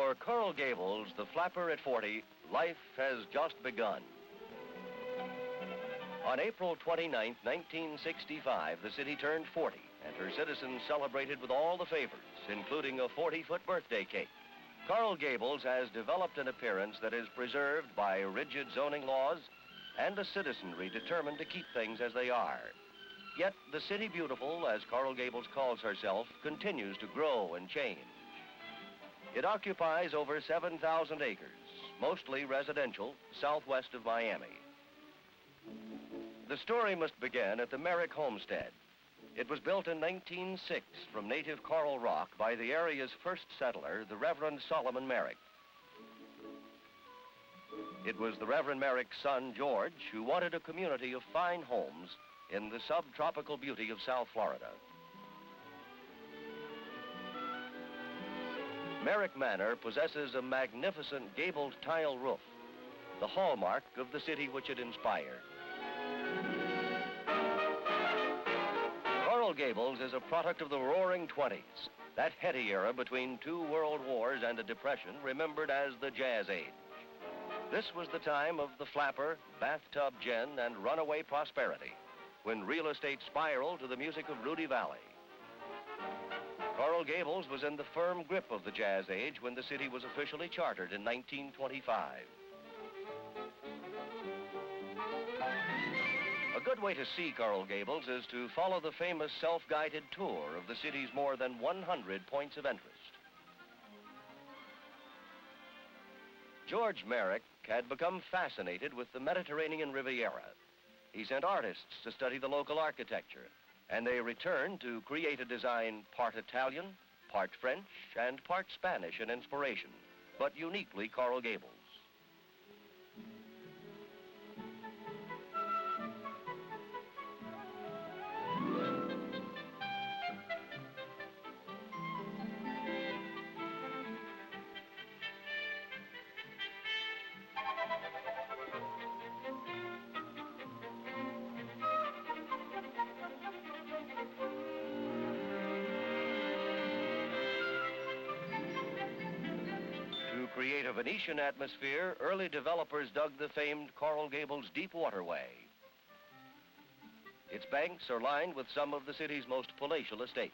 For Coral Gables, the flapper at 40, life has just begun. On April 29, 1965, the city turned 40, and her citizens celebrated with all the favors, including a 40-foot birthday cake. Coral Gables has developed an appearance that is preserved by rigid zoning laws and a citizenry determined to keep things as they are. Yet the city beautiful, as Coral Gables calls herself, continues to grow and change. It occupies over 7,000 acres, mostly residential, southwest of Miami. The story must begin at the Merrick Homestead. It was built in 1906 from native coral rock by the area's first settler, the Reverend Solomon Merrick. It was the Reverend Merrick's son, George, who wanted a community of fine homes in the subtropical beauty of South Florida. Merrick Manor possesses a magnificent gabled tile roof, the hallmark of the city which it inspired. Coral Gables is a product of the Roaring '20s, that heady era between two world wars and a depression remembered as the Jazz Age. This was the time of the flapper, bathtub gin, and runaway prosperity, when real estate spiraled to the music of Rudy Valley. Coral Gables was in the firm grip of the Jazz Age when the city was officially chartered in 1925. A good way to see Coral Gables is to follow the famous self-guided tour of the city's more than 100 points of interest. George Merrick had become fascinated with the Mediterranean Riviera. He sent artists to study the local architecture, and they returned to create a design part Italian, part French, and part Spanish in inspiration, but uniquely Coral Gables. To create a Venetian atmosphere, early developers dug the famed Coral Gables Deep Waterway. Its banks are lined with some of the city's most palatial estates.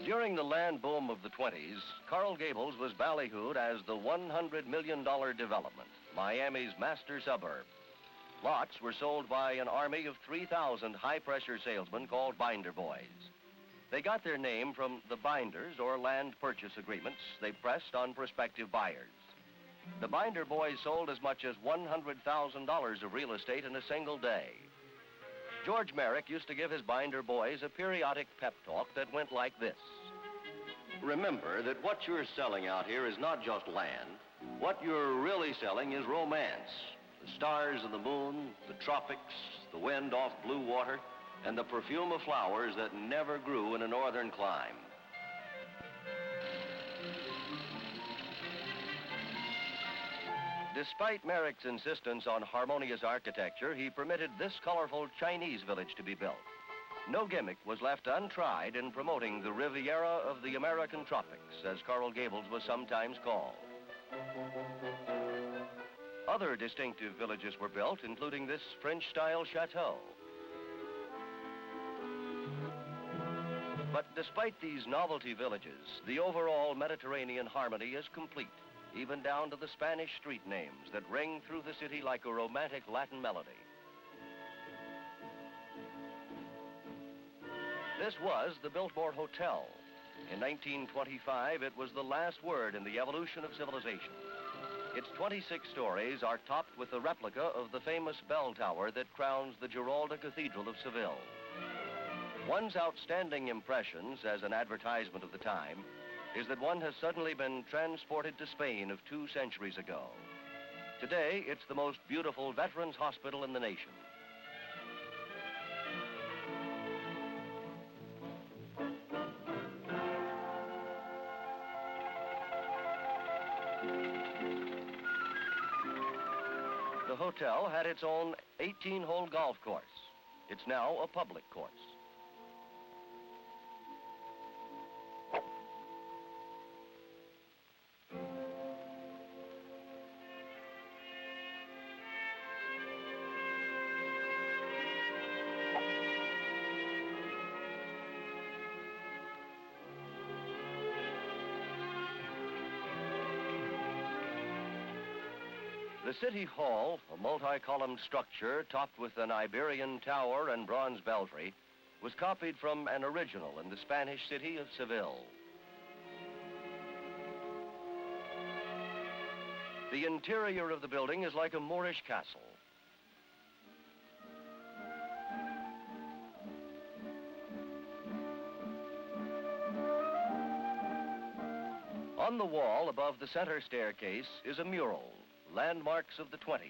During the land boom of the 20s, Coral Gables was ballyhooed as the $100 million development, Miami's master suburb. Lots were sold by an army of 3,000 high-pressure salesmen called binder boys. They got their name from the binders, or land purchase agreements, they pressed on prospective buyers. The binder boys sold as much as $100,000 of real estate in a single day. George Merrick used to give his binder boys a periodic pep talk that went like this. Remember that what you're selling out here is not just land. What you're really selling is romance. The stars and the moon, the tropics, the wind off blue water, and the perfume of flowers that never grew in a northern clime. Despite Merrick's insistence on harmonious architecture, he permitted this colorful Chinese village to be built. No gimmick was left untried in promoting the Riviera of the American tropics, as Coral Gables was sometimes called. Other distinctive villages were built, including this French-style chateau. But despite these novelty villages, the overall Mediterranean harmony is complete, even down to the Spanish street names that ring through the city like a romantic Latin melody. This was the Biltmore Hotel. In 1925, it was the last word in the evolution of civilization. Its 26 stories are topped with a replica of the famous bell tower that crowns the Giralda Cathedral of Seville. One's outstanding impressions as an advertisement of the time is that one has suddenly been transported to Spain of 2 centuries ago. Today, it's the most beautiful veterans hospital in the nation. The hotel had its own 18-hole golf course. It's now a public course. The City Hall, a multi-columned structure topped with an Iberian tower and bronze belfry, was copied from an original in the Spanish city of Seville. The interior of the building is like a Moorish castle. On the wall above the center staircase is a mural, Landmarks of the 20s,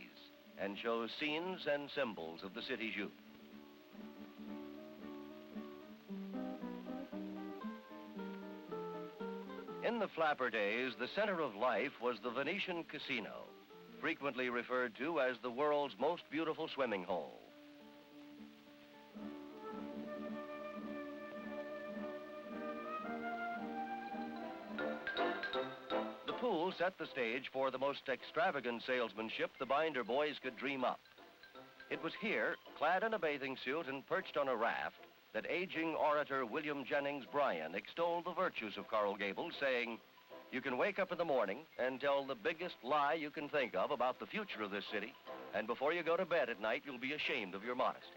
and shows scenes and symbols of the city's youth. In the flapper days, the center of life was the Venetian Casino, frequently referred to as the world's most beautiful swimming hole. The pool set the stage for the most extravagant salesmanship the Binder boys could dream up. It was here, clad in a bathing suit and perched on a raft, that aging orator William Jennings Bryan extolled the virtues of Coral Gables, saying, "You can wake up in the morning and tell the biggest lie you can think of about the future of this city, and before you go to bed at night, you'll be ashamed of your modesty."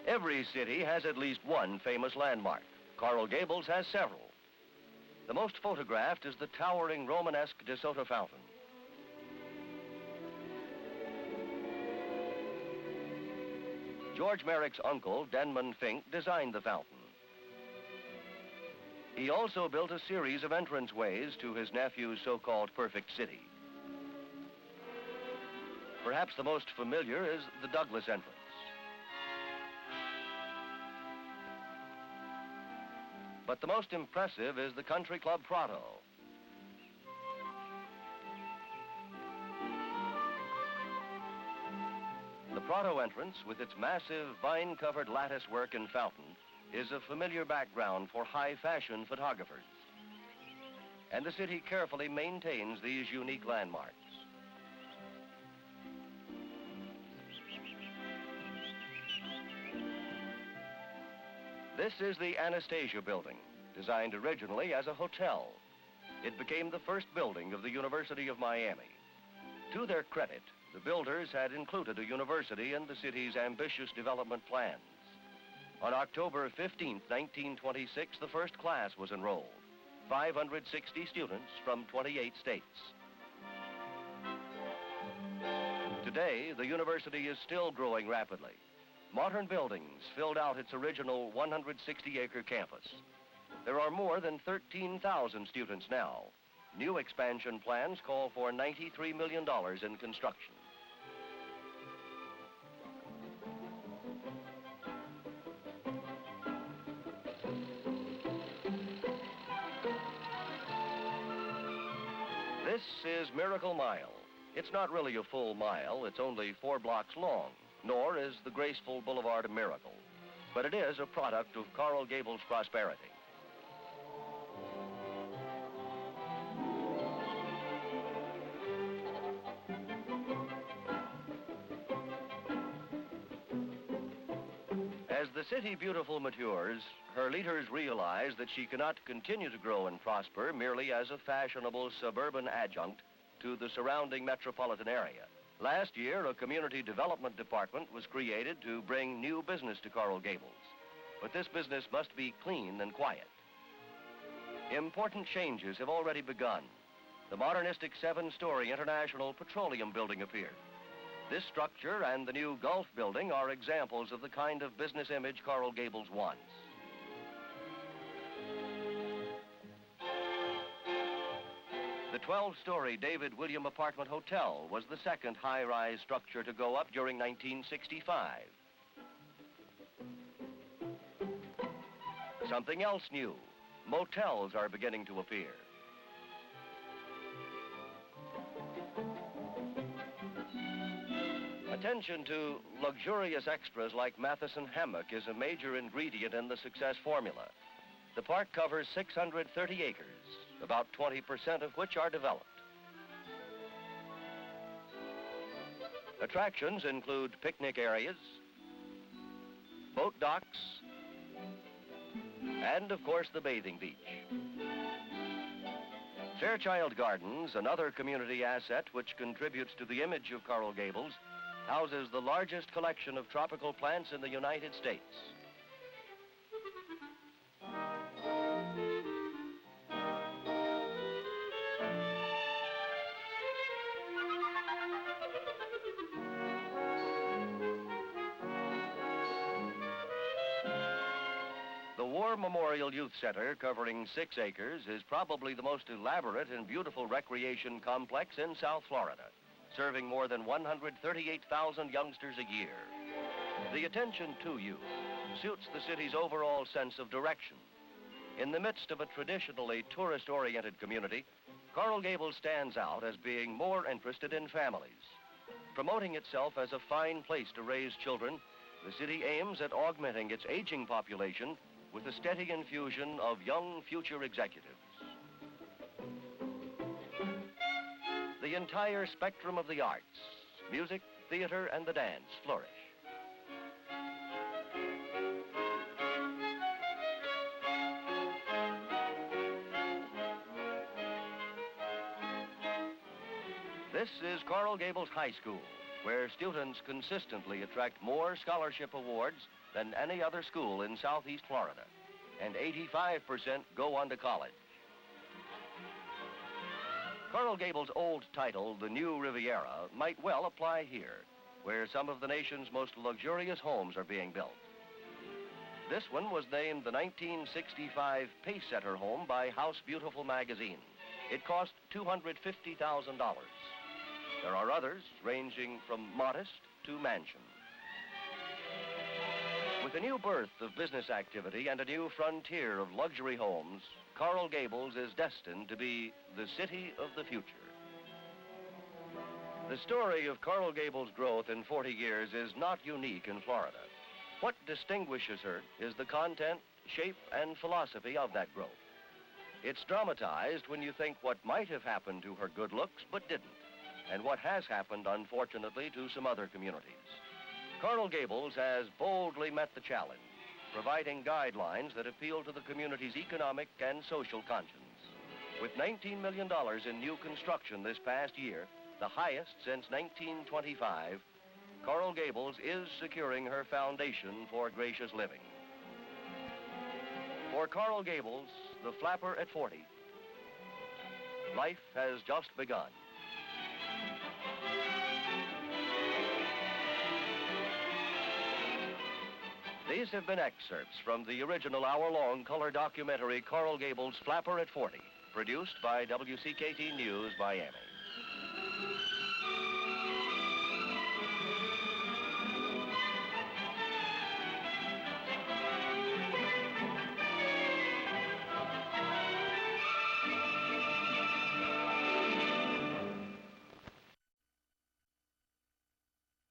Every city has at least one famous landmark. Coral Gables has several. The most photographed is the towering Romanesque De Soto fountain. George Merrick's uncle, Denman Fink, designed the fountain. He also built a series of entranceways to his nephew's so-called perfect city. Perhaps the most familiar is the Douglas entrance. But the most impressive is the Country Club Prato. The Prato entrance, with its massive vine-covered lattice work and fountain, is a familiar background for high-fashion photographers. And the city carefully maintains these unique landmarks. This is the Anastasia Building, designed originally as a hotel. It became the first building of the University of Miami. To their credit, the builders had included a university in the city's ambitious development plans. On October 15, 1926, the first class was enrolled, 560 students from 28 states. Today, the university is still growing rapidly. Modern buildings filled out its original 160-acre campus. There are more than 13,000 students now. New expansion plans call for $93 million in construction. This is Miracle Mile. It's not really a full mile, it's only 4 blocks long. Nor is the graceful Boulevard a miracle, but it is a product of Coral Gables' prosperity. As the City Beautiful matures, her leaders realize that she cannot continue to grow and prosper merely as a fashionable suburban adjunct to the surrounding metropolitan area. Last year, a community development department was created to bring new business to Coral Gables. But this business must be clean and quiet. Important changes have already begun. The modernistic 7-story International Petroleum Building appeared. This structure and the new Gulf Building are examples of the kind of business image Coral Gables wants. The 12-story David William Apartment Hotel was the second high-rise structure to go up during 1965. Something else new. Motels are beginning to appear. A Attention to luxurious extras like Matheson Hammock is a major ingredient in the success formula. The park covers 630 acres, about 20% of which are developed. Attractions include picnic areas, boat docks, and of course the bathing beach. Fairchild Gardens, another community asset which contributes to the image of Coral Gables, houses the largest collection of tropical plants in the United States. The War Memorial Youth Center, covering 6 acres, is probably the most elaborate and beautiful recreation complex in South Florida, serving more than 138,000 youngsters a year. The attention to youth suits the city's overall sense of direction. In the midst of a traditionally tourist-oriented community, Coral Gables stands out as being more interested in families. Promoting itself as a fine place to raise children, the city aims at augmenting its aging population with a steady infusion of young future executives. The entire spectrum of the arts, music, theater, and the dance flourish. This is Coral Gables High School, where students consistently attract more scholarship awards than any other school in Southeast Florida, and 85% go on to college. Coral Gables' old title, the New Riviera, might well apply here, where some of the nation's most luxurious homes are being built. This one was named the 1965 Pacesetter home by House Beautiful magazine. It cost $250,000. There are others ranging from modest to mansion. With a new birth of business activity and a new frontier of luxury homes, Coral Gables is destined to be the city of the future. The story of Coral Gables' growth in 40 years is not unique in Florida. What distinguishes her is the content, shape, and philosophy of that growth. It's dramatized when you think what might have happened to her good looks but didn't, and what has happened, unfortunately, to some other communities. Coral Gables has boldly met the challenge, providing guidelines that appeal to the community's economic and social conscience. With $19 million in new construction this past year, the highest since 1925, Coral Gables is securing her foundation for gracious living. For Coral Gables, the flapper at 40, life has just begun. These have been excerpts from the original hour-long color documentary Coral Gables' Flapper at 40, produced by WCKT News, Miami.